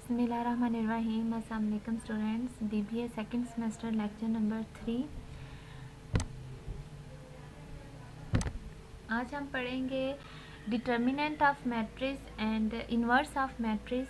बिस्मिल्लाहिर्रहमानिर्रहीम। अस्सलाम वालेकुम students. BBA second semester lecture number 3। आज हम पढ़ेंगे determinant of matrix and inverse of matrix.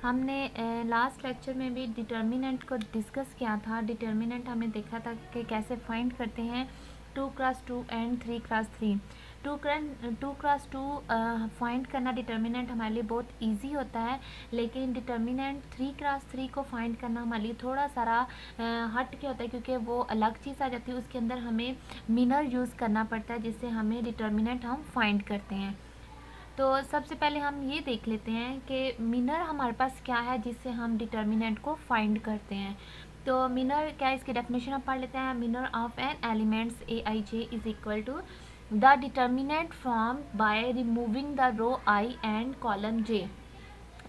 हमने लास्ट लेक्चर में भी डिटर्मिनेंट को डिस्कस किया था। डिटर्मिनेंट हमने देखा था कि कैसे फाइंड करते हैं 2x2 and 3x3। 2x2 find करना डिटर्मिनेंट हमारे लिए बहुत इजी होता है, लेकिन डिटर्मिनेंट 3x3 को फाइंड करना हमारे लिए थोड़ा सारा हट के होता है, क्योंकि वो अलग चीज़ आ जाती है। उसके अंदर हमें मिनर यूज़ करना पड़ता है, जिससे हमें डिटर्मिनेंट हम फाइंड करते हैं। तो सबसे पहले हम ये देख लेते हैं कि मिनर हमारे पास क्या है जिससे हम डिटर्मिनेंट को फाइंड करते हैं। तो मिनर क्या है, इसकी डेफिनेशन हम पढ़ लेते हैं। Minor of an elements a i j is equal to the determinant form by removing the row i and column j.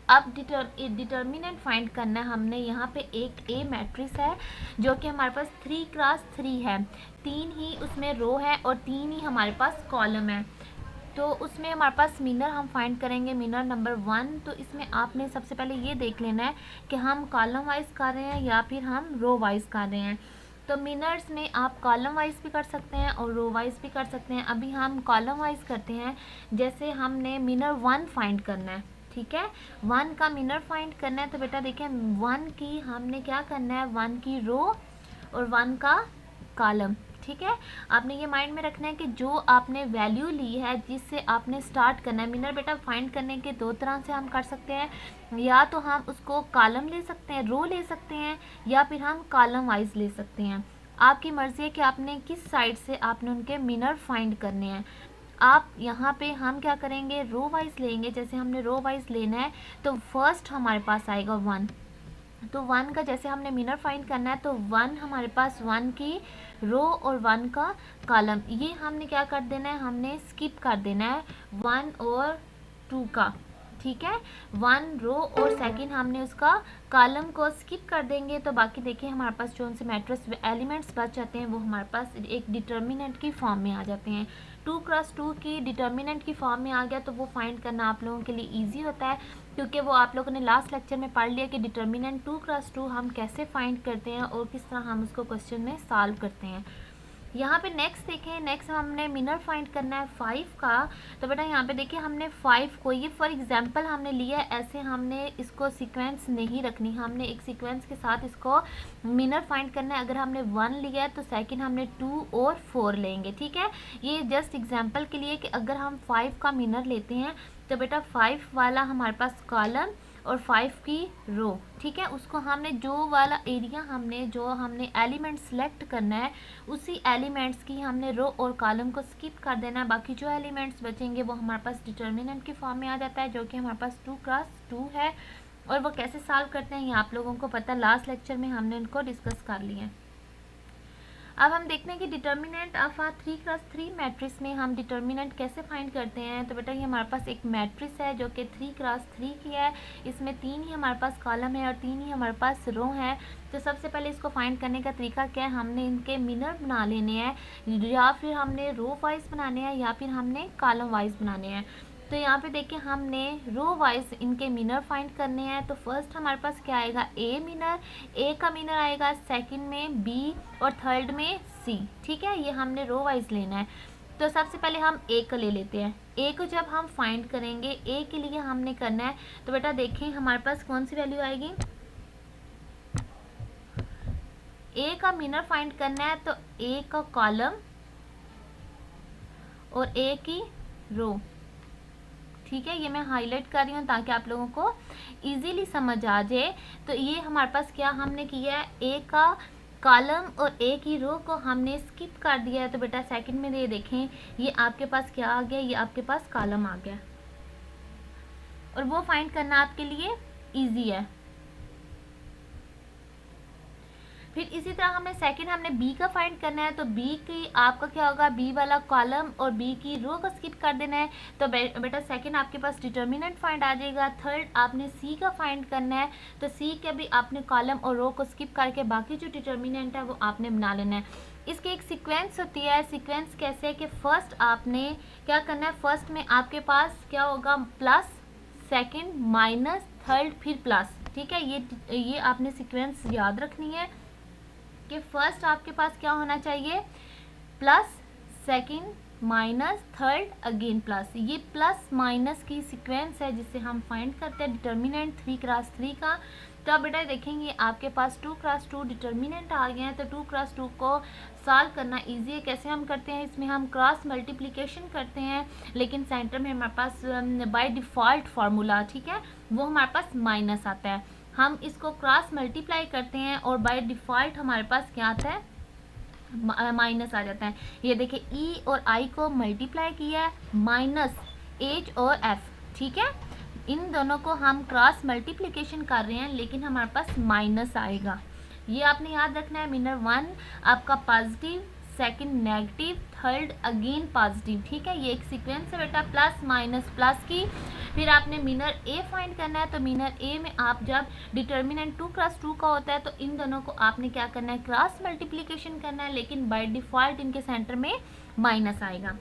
अब डिटर्मिनेंट फाइंड करना है हमने। यहाँ पे एक ए मैट्रिक्स है जो कि हमारे पास 3x3 है। 3 ही उसमें रो है और 3 ही हमारे पास कॉलम है। तो उसमें हमारे पास मिनर हम फाइंड करेंगे, मिनर नंबर 1। तो इसमें आपने सबसे पहले ये देख लेना है कि हम कॉलम वाइज कर रहे हैं या फिर हम रो वाइज कर रहे हैं। तो मिनर्स में आप कॉलम वाइज भी कर सकते हैं और रो वाइज भी कर सकते हैं। अभी हम कॉलम वाइज करते हैं। जैसे हमने मिनर 1 फाइंड करना है, ठीक है, 1 का मिनर फाइंड करना है। तो बेटा देखिए 1 की हमने क्या करना है, 1 की रो और 1 का कॉलम, ठीक है। आपने ये माइंड में रखना है कि जो आपने वैल्यू ली है जिससे आपने स्टार्ट करना है। मिनर बेटा फाइंड करने के दो तरह से हम कर सकते हैं, या तो हम उसको कॉलम ले सकते हैं, रो ले सकते हैं, या फिर हम कॉलम वाइज ले सकते हैं। आपकी मर्जी है कि आपने किस साइड से आपने उनके मिनर फाइंड करने हैं। आप यहाँ पे हम क्या करेंगे, रो वाइज लेंगे। जैसे हमने रो वाइज लेना है तो फर्स्ट हमारे पास आएगा 1। तो 1 का जैसे हमने मिनर फाइंड करना है तो 1 हमारे पास 1 की रो और 1 का कॉलम, ये हमने क्या कर देना है, हमने स्किप कर देना है 1 और 2 का, ठीक है। 1 रो और सेकंड हमने उसका कॉलम को स्किप कर देंगे। तो बाकी देखिए हमारे पास जो उनसे मैट्रिक्स एलिमेंट्स बच जाते हैं वो हमारे पास एक डिटर्मिनेंट की फॉर्म में आ जाते हैं। 2x2 की डिटर्मिनेंट की फॉर्म में आ गया तो वो फाइंड करना आप लोगों के लिए ईजी होता है, क्योंकि वो आप लोगों ने लास्ट लेक्चर में पढ़ लिया कि डिटर्मिनेंट 2x2 हम कैसे फाइंड करते हैं और किस तरह हम उसको क्वेश्चन में सॉल्व करते हैं। यहाँ पे नेक्स्ट देखें, नेक्स्ट हमने मिनर फाइंड करना है 5 का। तो बेटा यहाँ पे देखिए हमने 5 को, ये फॉर एग्जांपल हमने लिया है, ऐसे हमने इसको सीक्वेंस नहीं रखनी, हमने एक सीक्वेंस के साथ इसको मिनर फाइंड करना है। अगर हमने 1 लिया है तो सेकंड हमने 2 और 4 लेंगे, ठीक है। ये जस्ट एग्जांपल के लिए कि अगर हम 5 का मिनर लेते हैं तो बेटा 5 वाला हमारे पास कॉलम और 5 की रो, ठीक है। उसको हमने जो वाला एरिया जो हमने एलिमेंट सेलेक्ट करना है उसी एलिमेंट्स की हमने रो और कॉलम को स्किप कर देना है। बाकी जो एलिमेंट्स बचेंगे वो हमारे पास डिटर्मिनेंट की फॉर्म में आ जाता है, जो कि हमारे पास 2x2 है। और वो कैसे सॉल्व करते हैं ये आप लोगों को पता, लास्ट लेक्चर में हमने उनको डिस्कस कर लिया। अब हम देखते हैं कि डिटर्मिनेंट ऑफ 3x3 मैट्रिक्स में हम डिटर्मिनेंट कैसे फाइंड करते हैं। तो बेटा ये हमारे पास एक मैट्रिक्स है जो कि 3x3 की है। इसमें 3 ही हमारे पास कॉलम है और 3 ही हमारे पास रो है। तो सबसे पहले इसको फाइंड करने का तरीका क्या है, हमने इनके मिनर बना लेने हैं, या फिर हमने रो वाइज बनाने हैं, या फिर हमने कॉलम वाइज बनाने हैं। तो यहाँ पे देखिए हमने रो वाइज इनके मिनर फाइंड करने हैं। तो फर्स्ट हमारे पास क्या आएगा, ए मिनर, ए का मिनर आएगा, सेकंड में बी और थर्ड में सी, ठीक है। ये हमने रो वाइज लेना है। तो सबसे पहले हम ए को ले लेते हैं। ए को जब हम फाइंड करेंगे, ए के लिए हमने करना है, तो बेटा देखें हमारे पास कौन सी वैल्यू आएगी, ए का मिनर फाइंड करना है तो ए का कॉलम और ए की रो, ठीक है। ये मैं हाईलाइट कर रही हूँ ताकि आप लोगों को इजीली समझ आ जाए। तो ये हमारे पास क्या हमने किया है, ए का कॉलम और ए की रो को हमने स्किप कर दिया है। तो बेटा सेकंड में ये देखें, ये आपके पास क्या आ गया, ये आपके पास कॉलम आ गया, और वो फाइंड करना आपके लिए इजी है। फिर इसी तरह हमने बी का फाइंड करना है। तो बी की आपका क्या होगा, बी वाला कॉलम और बी की रो को स्किप कर देना है। तो बेटा सेकंड आपके पास डिटर्मिनेंट फाइंड आ जाएगा। थर्ड आपने सी का फाइंड करना है। तो सी के भी आपने कॉलम और रो को स्किप करके बाकी जो डिटर्मिनेंट है वो आपने बना लेना है। इसकी एक सीक्वेंस होती है। सीक्वेंस कैसे है कि फर्स्ट आपने क्या करना है, फर्स्ट में आपके पास क्या होगा, प्लस, सेकंड माइनस, थर्ड फिर प्लस, ठीक है। ये आपने सीक्वेंस याद रखनी है कि फर्स्ट आपके पास क्या होना चाहिए, plus, second, minus, third, again plus. ये प्लस माइनस की सीक्वेंस है जिससे हम फाइंड करते हैं डिटर्मिनेंट 3x3 का। तो अब बेटा देखेंगे आपके पास 2x2 डिटर्मिनेंट आ गया है, तो 2x2 को सॉल्व करना इजी है। कैसे हम करते हैं, इसमें हम क्रॉस मल्टीप्लिकेशन करते हैं, लेकिन सेंटर में हमारे पास बाय डिफ़ॉल्ट फार्मूला, ठीक है, वो हमारे पास माइनस आता है। हम इसको क्रॉस मल्टीप्लाई करते हैं और बाय डिफ़ॉल्ट हमारे पास क्या आता है, माइनस आ जाता है। ये देखिए ई और आई को मल्टीप्लाई किया है, माइनस एच और एफ, ठीक है। इन दोनों को हम क्रॉस मल्टीप्लिकेशन कर रहे हैं, लेकिन हमारे पास माइनस आएगा। ये आपने याद रखना है। मिनर 1 आपका positive, second negative, third again positive, ठीक है। ये एक सीक्वेंस है बेटा प्लस माइनस प्लस की। फिर आपने मिनर ए फाइंड करना है। तो मिनर ए में आप जब डिटर्मिनेंट 2x2 का होता है तो इन दोनों को आपने क्या करना है, क्रॉस मल्टीप्लिकेशन करना है, लेकिन बाय डिफ़ॉल्ट इनके सेंटर में माइनस आएगा।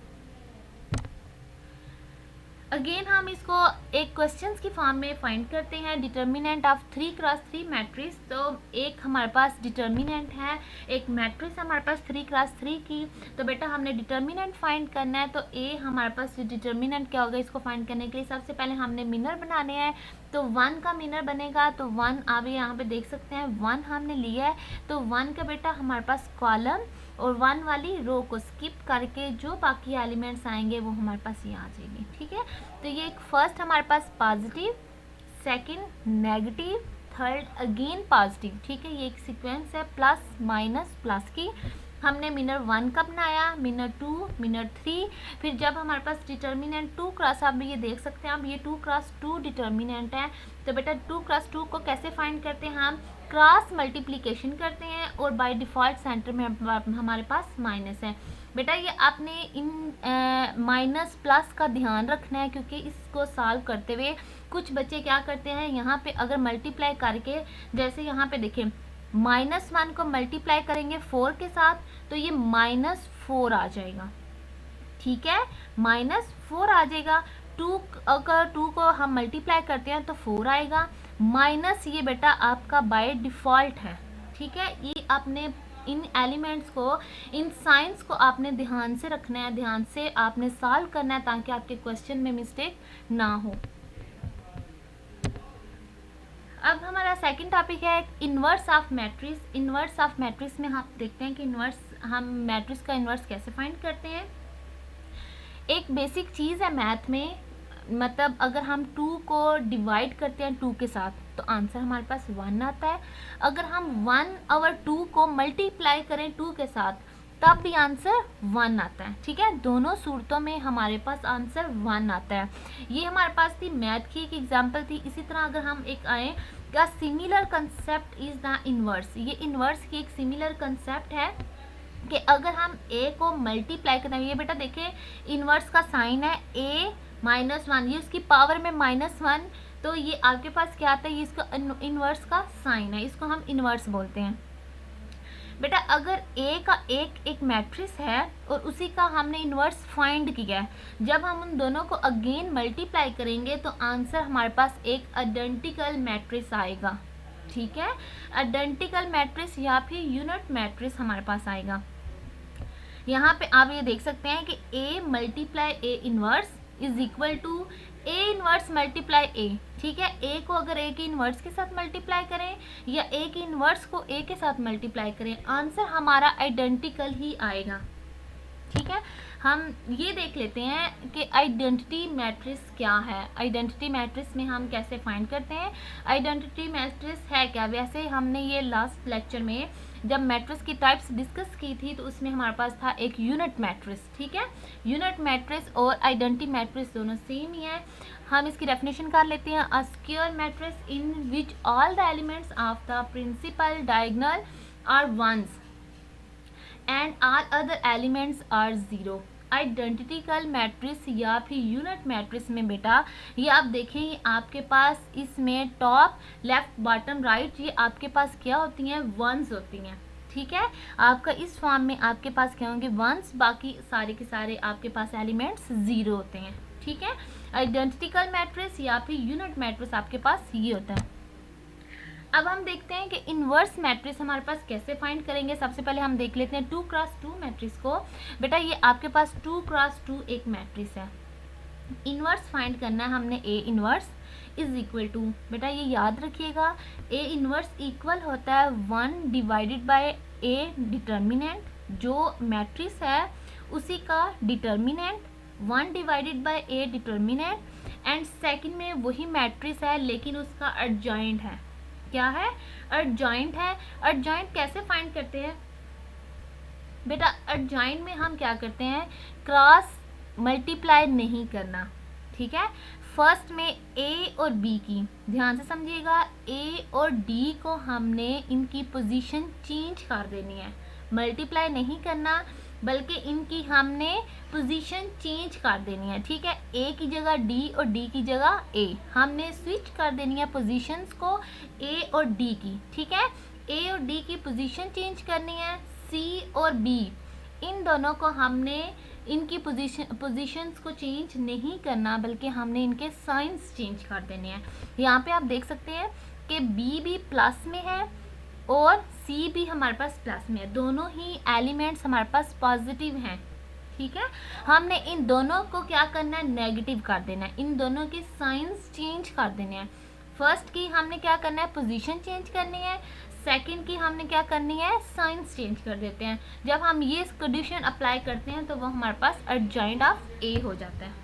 अगेन हम इसको एक क्वेश्चंस की फॉर्म में फाइंड करते हैं, डिटर्मिनेंट ऑफ 3x3 मैट्रिक्स। तो एक हमारे पास डिटर्मिनेंट है, एक मैट्रिक्स हमारे पास 3x3 की। तो बेटा हमने डिटर्मिनेंट फाइंड करना है। तो ए हमारे पास डिटर्मिनेंट क्या होगा, इसको फाइंड करने के लिए सबसे पहले हमने मिनर बनाने हैं। तो 1 का मिनर बनेगा। तो 1 आप यहाँ पे देख सकते हैं 1 हमने लिया है। तो 1 का बेटा हमारे पास कॉलम और 1 वाली रो को स्किप करके जो बाकी एलिमेंट्स आएंगे वो हमारे पास यहाँ आ जाएंगे, ठीक है। तो ये एक फर्स्ट हमारे पास positive, second negative, third again positive, ठीक है। ये एक सीक्वेंस है प्लस माइनस प्लस की। हमने मिनर 1 का बनाया, मिनर 2, मिनर 3। फिर जब हमारे पास डिटर्मिनेंट 2x, आप ये देख सकते हैं आप, ये 2x2 डिटर्मिनेंट है। तो बेटा 2x2 को कैसे फाइंड करते हैं, हम क्रॉस मल्टीप्लिकेशन करते हैं और बाय डिफ़ॉल्ट सेंटर में हमारे पास माइनस है। बेटा ये आपने इन माइनस प्लस का ध्यान रखना है, क्योंकि इसको सॉल्व करते हुए कुछ बच्चे क्या करते हैं, यहाँ पे अगर मल्टीप्लाई करके, जैसे यहाँ पे देखें -1 को मल्टीप्लाई करेंगे 4 के साथ तो ये -4 आ जाएगा, ठीक है, -4 आ जाएगा। 2 अगर 2 को हम मल्टीप्लाई करते हैं तो 4 आएगा। माइनस ये बेटा आपका बाय डिफ़ॉल्ट है, ठीक है। ये आपने इन एलिमेंट्स को, इन साइंस को आपने ध्यान से रखना है, ध्यान से आपने सॉल्व करना है ताकि आपके क्वेश्चन में मिस्टेक ना हो। अब हमारा सेकंड टॉपिक है inverse of matrix. Inverse of matrix में हम देखते हैं कि हम मैट्रिक्स का इन्वर्स कैसे फाइंड करते हैं। एक बेसिक चीज़ है मैथ में, मतलब अगर हम 2 को डिवाइड करते हैं 2 के साथ तो आंसर हमारे पास 1 आता है। अगर हम 1 और 2 को मल्टीप्लाई करें 2 के साथ तब भी आंसर 1 आता है, ठीक है। दोनों सूरतों में हमारे पास आंसर 1 आता है। ये हमारे पास थी मैथ की एक एग्जांपल थी। इसी तरह अगर हम एक आए का similar concept is the inverse. ये इन्वर्स की एक सिमिलर कंसेप्ट है कि अगर हम a को मल्टीप्लाई करते हैं, ये बेटा देखें इन्वर्स का साइन है a -1, ये उसकी पावर में -1, तो ये आपके पास क्या आता है, ये इसका इन्वर्स का साइन है, इसको हम इन्वर्स बोलते हैं। बेटा अगर a का एक मैट्रिक्स है और उसी का हमने इन्वर्स फाइंड किया है, जब हम उन दोनों को अगेन मल्टीप्लाई करेंगे तो आंसर हमारे पास एक आइडेंटिकल मैट्रिक्स आएगा, ठीक है। आइडेंटिकल मैट्रिक्स या फिर यूनिट मैट्रिक्स हमारे पास आएगा। यहाँ पे आप ये देख सकते हैं कि a multiply a inverse is equal to a inverse multiply a, ठीक है। a को अगर a के इन्वर्स के साथ मल्टीप्लाई करें या a के इन्वर्स को a के साथ मल्टीप्लाई करें, आंसर हमारा आइडेंटिकल ही आएगा, ठीक है। हम ये देख लेते हैं कि आइडेंटिटी मैट्रिक्स क्या है। आइडेंटिटी मैट्रिक्स में हम कैसे फाइंड करते हैं, आइडेंटिटी मैट्रिक्स है क्या। वैसे हमने ये लास्ट लेक्चर में जब मैट्रिक्स की टाइप्स डिस्कस की थी तो उसमें हमारे पास था एक यूनिट मैट्रिक्स, ठीक है। यूनिट मैट्रिक्स और आइडेंटिटी मैट्रिक्स दोनों सेम ही है। हम इसकी डेफिनेशन कर लेते हैं। A square matrix in which all the elements of the principal diagonal are ones and all other elements are zero. Identical matrix या फिर यूनिट मैट्रिक्स में बेटा ये आप देखें, आपके पास इसमें टॉप लेफ्ट बॉटम राइट ये आपके पास क्या होती हैं, वंस होती हैं, ठीक है। आपका इस फॉर्म में आपके पास क्या होंगे, वंस, बाकी सारे के सारे आपके पास एलिमेंट्स जीरो होते हैं, ठीक है। आइडेंटिकल मैट्रिक्स या फिर यूनिट मैट्रिक्स आपके पास ये होता है। अब हम देखते हैं कि इन्वर्स मैट्रिक्स हमारे पास कैसे फाइंड करेंगे। सबसे पहले हम देख लेते हैं 2x2 मैट्रिक्स को। बेटा ये आपके पास 2x2 एक मैट्रिक्स है, इन्वर्स फाइंड करना है हमने। A inverse is equal to, बेटा ये याद रखिएगा, ए इन्वर्स इक्वल होता है 1 डिवाइडेड बाय ए डिटर्मिनेंट, जो मैट्रिक्स है उसी का determinant 1 divided by A determinant and second में वही मैट्रिक्स है लेकिन उसका एडजॉइंट है। क्या है? एडजॉइंट है। एडजॉइंट कैसे फाइंड करते हैं बेटा? एडजॉइंट में हम क्या करते हैं, क्रॉस मल्टीप्लाई नहीं करना, ठीक है। फर्स्ट में ए और बी की, ध्यान से समझिएगा, ए और डी को हमने इनकी पोजीशन चेंज कर देनी है, मल्टीप्लाई नहीं करना बल्कि इनकी हमने पोजीशन चेंज कर देनी है, ठीक है। ए की जगह डी और डी की जगह ए, हमने स्विच कर देनी है पोजीशंस को ए और डी की, ठीक है। ए और डी की पोजीशन चेंज करनी है। सी और बी इन दोनों को हमने इनकी पोजीशंस को चेंज नहीं करना बल्कि हमने इनके साइंस चेंज कर देने हैं। यहाँ पे आप देख सकते हैं कि बी भी प्लस में है और सी भी हमारे पास प्लस में है, दोनों ही एलिमेंट्स हमारे पास पॉजिटिव हैं, ठीक है। हमने इन दोनों को क्या करना है, नेगेटिव कर देना है, इन दोनों की साइंस चेंज कर देने हैं। फर्स्ट की हमने क्या करना है, पोजीशन चेंज करनी है, सेकंड की हमने क्या करनी है, साइंस चेंज कर देते हैं। जब हम ये कंडीशन अप्लाई करते हैं तो वो हमारे पास एडजॉइंट ऑफ ए हो जाता है।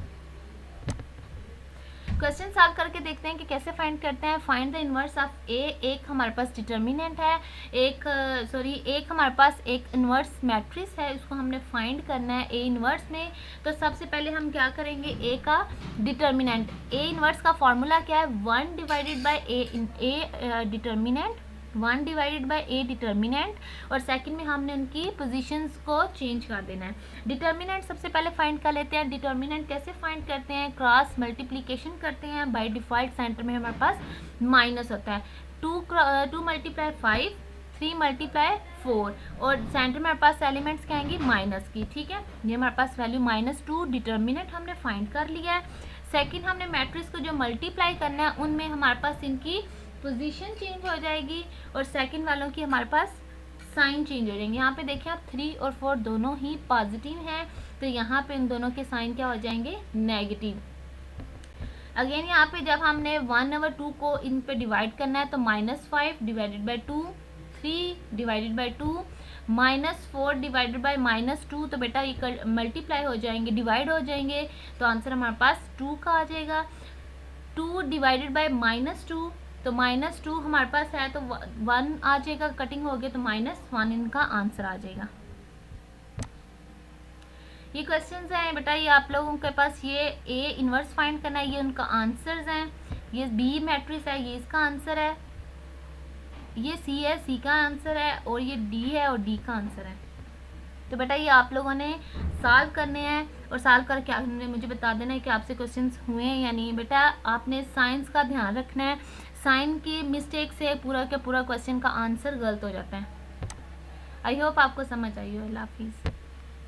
क्वेश्चन सॉल्व करके देखते हैं कि कैसे फाइंड करते हैं। फाइंड द इनवर्स ऑफ ए, एक हमारे पास डिटर्मिनेंट है, एक हमारे पास एक इनवर्स मैट्रिक्स है, इसको हमने फाइंड करना है ए इनवर्स में। तो सबसे पहले हम क्या करेंगे, ए का डिटर्मिनेंट, ए इनवर्स का फॉर्मूला क्या है, 1 divided by A determinant, 1 divided by A determinant, और सेकंड में हमने उनकी पोजीशंस को चेंज कर देना है। डिटर्मिनेंट सबसे पहले फाइंड कर लेते हैं। डिटर्मिनेंट कैसे फाइंड करते हैं, क्रॉस मल्टीप्लिकेशन करते हैं। बाय डिफॉल्ट सेंटर में हमारे पास माइनस होता है, 2 मल्टीप्लाई 5, 3 मल्टीप्लाई 4, और सेंटर में हमारे पास एलिमेंट्स क्या आएंगे, माइनस की, ठीक है। ये हमारे पास वैल्यू -2 डिटर्मिनेंट हमने फाइंड कर लिया है। सेकेंड हमने मैट्रिक्स को जो मल्टीप्लाई करना है उनमें हमारे पास इनकी पोजीशन चेंज हो जाएगी और सेकंड वालों की हमारे पास साइन चेंज हो जाएंगे। यहाँ पे देखिए आप 3 और 4 दोनों ही पॉजिटिव हैं, तो यहाँ पे इन दोनों के साइन क्या हो जाएंगे, नेगेटिव। अगेन यहाँ पे जब हमने 1 और 2 को इन पे डिवाइड करना है तो -5 divided by 2, 3 divided by 2, -4 divided by -2, तो बेटा ये मल्टीप्लाई हो जाएंगे, डिवाइड हो जाएंगे, तो आंसर हमारे पास 2 का आ जाएगा। 2 डिवाइडेड बाई -2, तो -2 हमारे पास है तो 1 आ जाएगा, कटिंग हो गया तो -1 इनका आंसर आ जाएगा। ये क्वेश्चंस हैं बेटा, ये आप लोगों के पास ये ए इनवर्स फाइंड करना है, ये उनका आंसर्स हैं। ये बी मैट्रिक्स है, ये इसका आंसर है। ये सी है, सी का आंसर है, और ये डी है और डी का आंसर है। तो बेटा ये आप लोगों ने सॉल्व करने हैं और सॉल्व करके आपने मुझे बता देना है कि आपसे क्वेश्चंस हुए हैं या नहीं। बेटा आपने साइंस का ध्यान रखना है, साइन की मिस्टेक से पूरा का पूरा क्वेश्चन का आंसर गलत हो जाता है। आई होप आपको समझ आई हो। अल्लाह हाफिज़।